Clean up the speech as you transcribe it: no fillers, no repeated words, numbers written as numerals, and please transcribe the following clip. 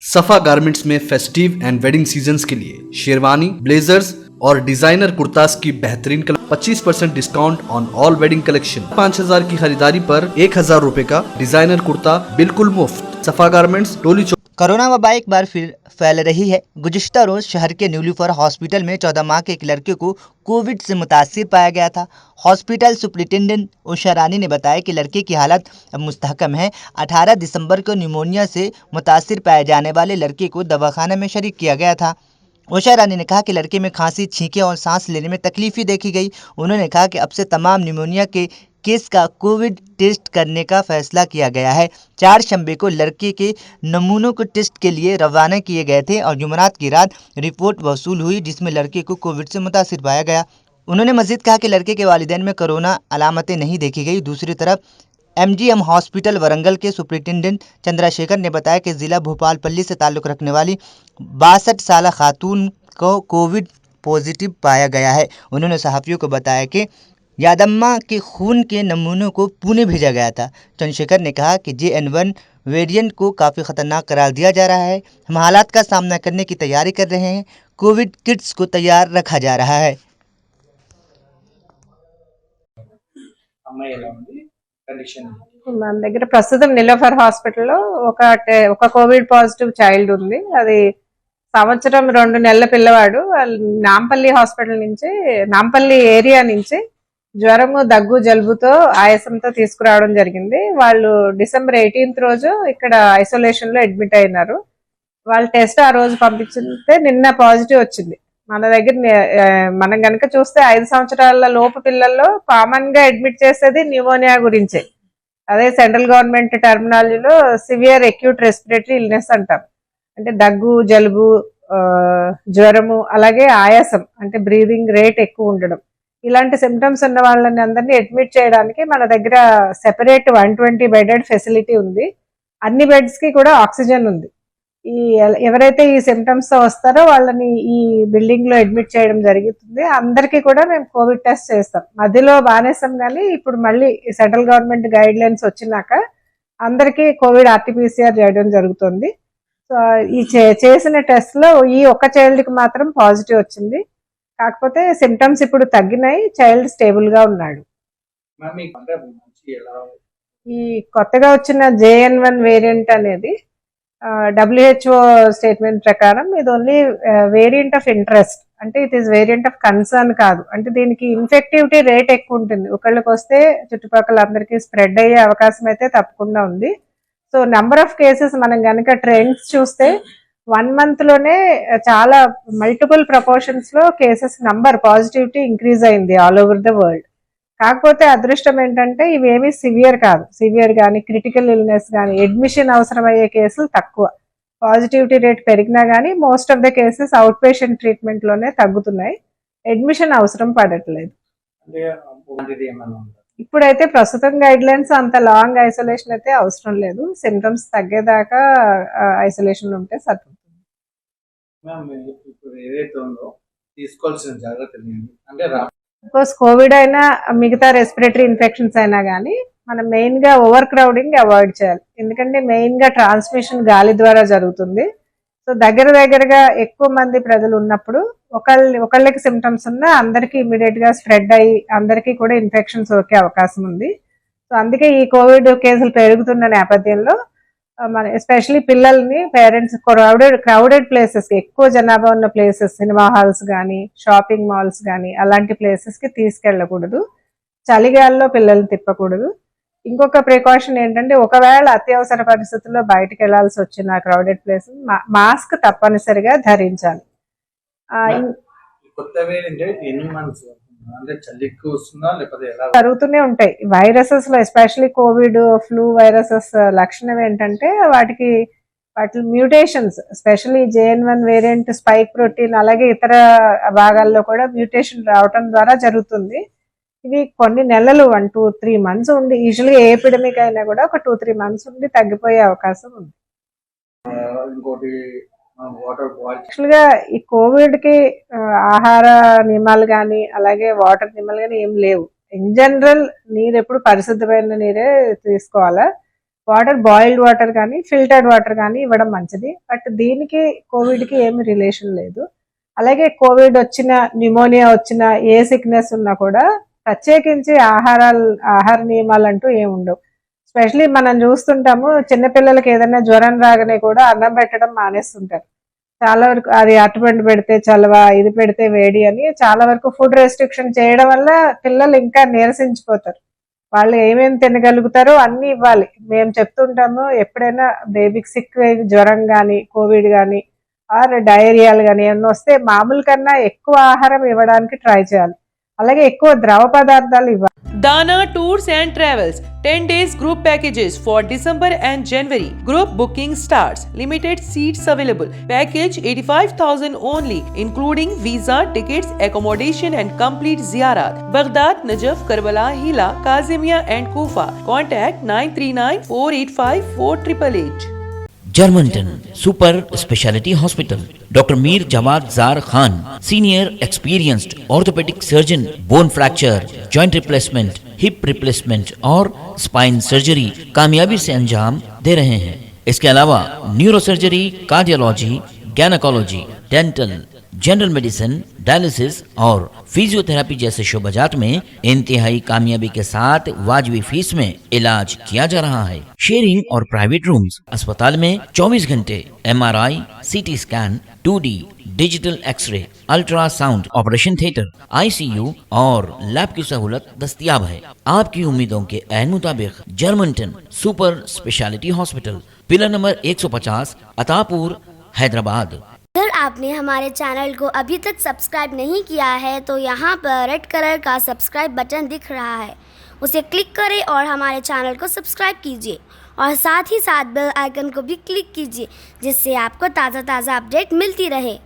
सफा गारमेंट्स में festive and wedding seasons के लिए शेरवानी, ब्लेजर्स और डिजाइनर कुर्तास की बेहतरीन 25% discount on all wedding collection. 5000 की खरीदारी पर 1000 रुपए का डिजाइनर कुर्ता बिल्कुल मुफ्त। सफा गारमेंट्स, टोली चौक। कोरोना वबा एक बार फिर फैल रही है। गुज़िश्ता रोज शहर के न्यूलीफर हॉस्पिटल में 14 माह के एक लड़के को कोविड से मुतासिर पाया गया था। हॉस्पिटल सुप्रिंटेंडेंट उषा रानी ने बताया कि लड़के की हालत अब मुस्तहकम है। 18 दिसंबर को निमोनिया से मुतासिर पाए जाने वाले लड़के को दवाखाने में शरीक किया गया था। उषा रानी ने कहा कि लड़के में खांसी, छींके और सांस लेने में तकलीफ ही देखी गई। उन्होंने कहा कि अब से तमाम निमोनिया के केस का कोविड टेस्ट करने का फैसला किया गया है। 4 शंबे को लड़के के नमूनों को टेस्ट के लिए रवाना किए गए थे और जुमेरात की रात रिपोर्ट वसूल हुई, जिसमें लड़के को कोविड से मुतासिर पाया गया। उन्होंने मजीद कहा कि लड़के के वालिदैन में कोरोना अलामतें नहीं देखी गई। दूसरी तरफ एमजीएम हॉस्पिटल वरंगल के सुप्रिंटेंडेंट चंद्रशेखर ने बताया कि जिला भोपालपल्ली से ताल्लुक़ रखने वाली 62 साल खातून को कोविड पॉजिटिव पाया गया है। उन्होंने सहाफ़ियों को बताया कि यादम्मा के खून के नमूनों को पुणे भेजा गया था। चंद्रशेखर ने कहा कि JN1 वेरिएंट को काफ़ी ख़तरनाक करार दिया जा रहा है। हम हालात का सामना करने की तैयारी कर रहे हैं। कोविड किट्स को तैयार रखा जा रहा है। మన దగ్గర ప్రస్తుతం నిలోఫర్ హాస్పిటల్లో ఒక కోవిడ్ పాజిటివ్ చైల్డ్ ఉంది. అది సంవత్సరం 2 నెలల పిల్లవాడు. నాంపల్లి హాస్పిటల్ నుంచి, నాంపల్లి ఏరియా నుంచి జ్వరము, దగ్గు, జలుబుతో, ఆయాసంతో తీసుకురావడం జరిగింది. వాళ్ళు డిసెంబర్ 18th రోజు ఇక్కడ ఐసోలేషన్ లో అడ్మిట్ అయినారు. వాళ్ళ టెస్ట్ ఆ రోజు పంపించితే నిన్న పాజిటివ్ వచ్చింది. మన దగ్గర మనం కనుక చూస్తే 5 సంవత్సరాల లోపు పిల్లల్లో కామన్ గా అడ్మిట్ చేసేది న్యూమోనియా గురించే. అదే సెంట్రల్ గవర్నమెంట్ టర్మినాలజీలో సివియర్ అక్యూట్ రెస్పిరేటరీ ఇల్నెస్ అంటాం. అంటే దగ్గు, జలుబు, జ్వరము, అలాగే ఆయాసం అంటే బ్రీదింగ్ రేట్ ఎక్కువ ఉండడం, ఇలాంటి సిమ్టమ్స్ ఉన్న వాళ్ళని అందరినీ అడ్మిట్ చేయడానికి మన దగ్గర సెపరేట్ 120 బెడెడ్ ఫెసిలిటీ ఉంది. అన్ని బెడ్స్ కి కూడా ఆక్సిజన్ ఉంది. ఈ ఎవరైతే ఈ సిమ్టమ్స్ తో వస్తారో వాళ్ళని ఈ బిల్డింగ్ లో అడ్మిట్ చేయడం జరుగుతుంది. అందరికీ కూడా మేము కోవిడ్ టెస్ట్ చేస్తాం. మధ్యలో బానేసాం, కానీ ఇప్పుడు మళ్ళీ సెంట్రల్ గవర్నమెంట్ గైడ్ లైన్స్ వచ్చినాక అందరికీ కోవిడ్ RT-PCR చేయడం జరుగుతుంది. సో ఈ చేసిన టెస్ట్ లో ఈ ఒక్క చైల్డ్ కి మాత్రం పాజిటివ్ వచ్చింది. కాకపోతే సిమ్టమ్స్ ఇప్పుడు తగ్గినాయి, చైల్డ్ స్టేబుల్ గా ఉన్నాడు. ఈ కొత్తగా వచ్చిన JN1 వేరియంట్ అనేది WHO స్టేట్మెంట్ ప్రకారం ఇది ఓన్లీ వేరియంట్ ఆఫ్ ఇంట్రెస్ట్, అంటే it is variant of concern కాదు. అంటే దీనికి ఇన్ఫెక్టివిటీ రేట్ ఎక్కువ ఉంటుంది. ఒకళ్ళకి వస్తే చుట్టుపక్కల అందరికీ స్ప్రెడ్ అయ్యే అవకాశం అయితే తప్పకుండా ఉంది. సో నెంబర్ ఆఫ్ కేసెస్ మనం కనుక ట్రెండ్స్ చూస్తే 1 month లోనే చాలా మల్టిపుల్ ప్రపోర్షన్స్ లో కేసెస్ నంబర్ పాజిటివిటీ ఇంక్రీజ్ అయింది ఆల్ ఓవర్ ద వరల్డ్. కాకపోతే అదృష్టం ఏంటంటే ఇవేమీ సివియర్ కాదు. సివియర్ కానీ, క్రిటికల్ ఇల్నెస్ కానీ, అడ్మిషన్ అవసరమయ్యే కేసులు తక్కువ. పాజిటివిటీ రేట్ పెరిగినా కానీ most of the cases out patient treatment లోనే తగ్గుతున్నాయి. అడ్మిషన్ అవసరం పడట్లేదు. ఇప్పుడైతే ప్రస్తుతం గైడ్ లైన్స్ అంత లాంగ్ ఐసోలేషన్ అయితే అవసరం లేదు. సిమ్టమ్స్ తగ్గేదాకా ఐసోలేషన్ ఉంటే సరిపోతుంది. కోర్స్ కోవిడ్ అయినా మిగతా రెస్పిరేటరీ ఇన్ఫెక్షన్స్ అయినా కానీ మనం మెయిన్ గా ఓవర్ క్రౌడింగ్ అవాయిడ్ చేయాలి. ఎందుకంటే మెయిన్ గా ట్రాన్స్మిషన్ గాలి ద్వారా జరుగుతుంది. సో దగ్గరగా ఎక్కువ మంది ప్రజలు ఉన్నప్పుడు ఒకళ్ళకి సిమ్టమ్స్ ఉన్నా అందరికీ ఇమీడియట్ గా స్ప్రెడ్ అయ్యి అందరికీ కూడా ఇన్ఫెక్షన్ సోకే అవకాశం ఉంది. సో అందుకే ఈ కోవిడ్ కేసులు పెరుగుతున్న నేపథ్యంలో మన ఎస్పెషలీ పిల్లల్ని పేరెంట్స్ క్రౌడెడ్ ప్లేసెస్, ఎక్కువ జనాభా ఉన్న ప్లేసెస్, సినిమా హాల్స్ కానీ, షాపింగ్ మాల్స్ కానీ అలాంటి ప్లేసెస్ కి తీసుకెళ్ళకూడదు. చలిగాల్లో పిల్లల్ని తిప్పకూడదు. ఇంకొక ప్రికాషన్ ఏంటంటే ఒకవేళ అత్యవసర పరిస్థితుల్లో బయటకు వెళ్లాల్సి వచ్చిన క్రౌడెడ్ ప్లేస్ మాస్క్ తప్పనిసరిగా ధరించాలి. జరుగుతూనే ఉంటాయి వైరసెస్ లో, ఎస్పెషలీ కోవిడ్, ఫ్లూ వైరసెస్ లక్షణం ఏంటంటే వాటి mutations, especially JN1 variant spike protein, అలాగే ఇతర భాగాల్లో కూడా మ్యూటేషన్ రావటం ద్వారా జరుగుతుంది. ఇవి కొన్ని నెలలు 1-3 months ఉండి, యూజువల్గా ఏ ఎపిడమిక్ అయినా కూడా ఒక 2-3 months ఉండి తగ్గిపోయే అవకాశం ఉంది. యాక్చువల్ గా ఈ కోవిడ్ కి ఆహార నియమాలు కానీ అలాగే వాటర్ నియమాలు కానీ ఏం లేవు. ఇన్ జనరల్ నీరు ఎప్పుడు పరిశుద్ధమైన నీరే తీసుకోవాలా. వాటర్ బాయిల్డ్ వాటర్ కానీ ఫిల్టర్డ్ వాటర్ కానీ ఇవ్వడం మంచిది. బట్ దీనికి కోవిడ్కి ఏమి రిలేషన్ లేదు. అలాగే కోవిడ్ వచ్చిన, న్యూమోనియా వచ్చిన, ఏ సిక్నెస్ ఉన్నా కూడా ప్రత్యేకించి ఆహార నియమాలు అంటూ ఏమి ఉండవు. స్పెషలీ మనం చూస్తుంటాము, చిన్నపిల్లలకి ఏదైనా జ్వరం రాగానే కూడా అన్నం పెట్టడం మానేస్తుంటారు. చాలా వరకు అది అరటిపండు పెడితే చలవ, ఇది పెడితే వేడి అని చాలా వరకు ఫుడ్ రెస్ట్రిక్షన్ చేయడం వల్ల పిల్లలు ఇంకా నీరసించిపోతారు. వాళ్ళు ఏమేమి తినగలుగుతారో అన్ని ఇవ్వాలి. మేము చెప్తుంటాము, ఎప్పుడైనా బేబీకి సిక్ జ్వరం కానీ, కోవిడ్ కానీ, ఆర్ డయేరియాలు కానీ ఏమన్నా వస్తే మామూలు కన్నా ఎక్కువ ఆహారం ఇవ్వడానికి ట్రై చేయాలి. అలాగే ఎక్కువ ద్రవ పదార్థాలు ఇవ్వాలి. Dana Tours and Travels 10 days group packages for December and January. Group booking starts. Limited seats available. Package 85,000 only, including visa, tickets, accommodation and complete ziyarat. Baghdad, Najaf, Karbala, Hila, Kazimia and Kufa. Contact 939-485-4888. Germanton super speciality hospital, doctor Mir Jawad Zar Khan, senior experienced orthopaedic surgeon, bone fracture, joint replacement, hip replacement और spine surgery कामयाबी से अंजाम दे रहे हैं। इसके अलावा neuro surgery, cardiology, gynaecology, dental, general medicine, dialysis और फिजियोथेरेपी जैसे शोबाजात में इंतहाई कामयाबी के साथ वाजबी फीस में इलाज किया जा रहा है। शेयरिंग और प्राइवेट रूम्स। अस्पताल में 24 घंटे MRI, CT scan, 2D digital x ray, ultrasound, operation theatre, ICU और लैब की सहूलत दस्तयाब है। आपकी उम्मीदों के ऐन मुताबिक Germanton super speciality hospital, pillar number 150, Attapur, Hyderabad. अगर आपने हमारे चैनल को अभी तक सब्सक्राइब नहीं किया है तो यहाँ पर रेड कलर का सब्सक्राइब बटन दिख रहा है, उसे क्लिक करें और हमारे चैनल को सब्सक्राइब कीजिए और साथ ही साथ बेल आइकन को भी क्लिक कीजिए, जिससे आपको ताज़ा अपडेट मिलती रहे।